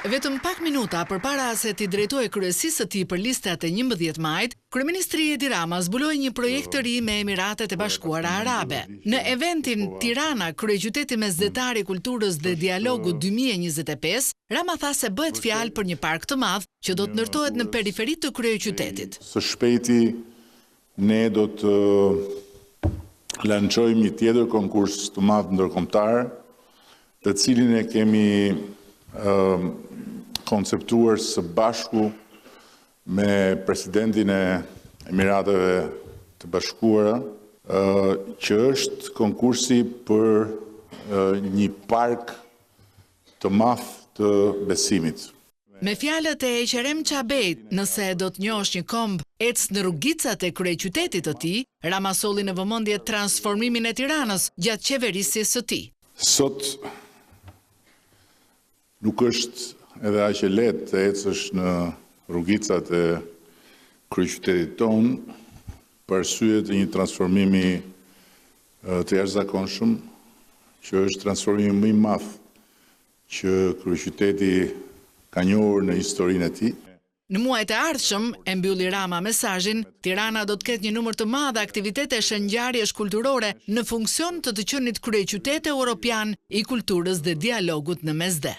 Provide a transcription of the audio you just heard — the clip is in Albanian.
Vetëm pak minuta përpara se t'i drejtojë kryesisë së tij për listat e 11 majit, kryeministri Edi Rama zbuloi një projekt të ri me Emiratet e Bashkuara Arabe. Në eventin Tirana, kryeqyteti mesdhetar i kulturës dhe dialogut 2025, Rama tha se bëhet fjalë për një park të madh që do të ndërtohet në periferi të kryeqytetit. Së shpejti ne do të lançojmë një tjetër konkurs të madh ndërkombëtar, të cilin e kemi konceptuar së bashku me presidentin e Emirateve të Bashkuara, që është konkursi për një park të madh të besimit. Me fjalët e Qerem Çabejt, nëse do të njohësh një komb ec në rrugicat e kryeqytetit të tij, Rama solli në vëmendje transformimin e Tiranës gjatë qeverisjes së tij. Sot nuk është edhe aq e lehtë të ecësh në rrugicat e kryeqytetit tonë për arsye të një transformimi të jashtëzakonshëm, që është transformimi më i madh që kryeqyteti ka njohur në historinë e tij. Në muajt e ardhshëm, e mbylli Rama mesazhin, Tirana do të ketë një numër të madh aktivitete shëngjarjesh kulturore në funksion të të qenit kryeqytet europian i kulturës dhe dialogut në mesdhe.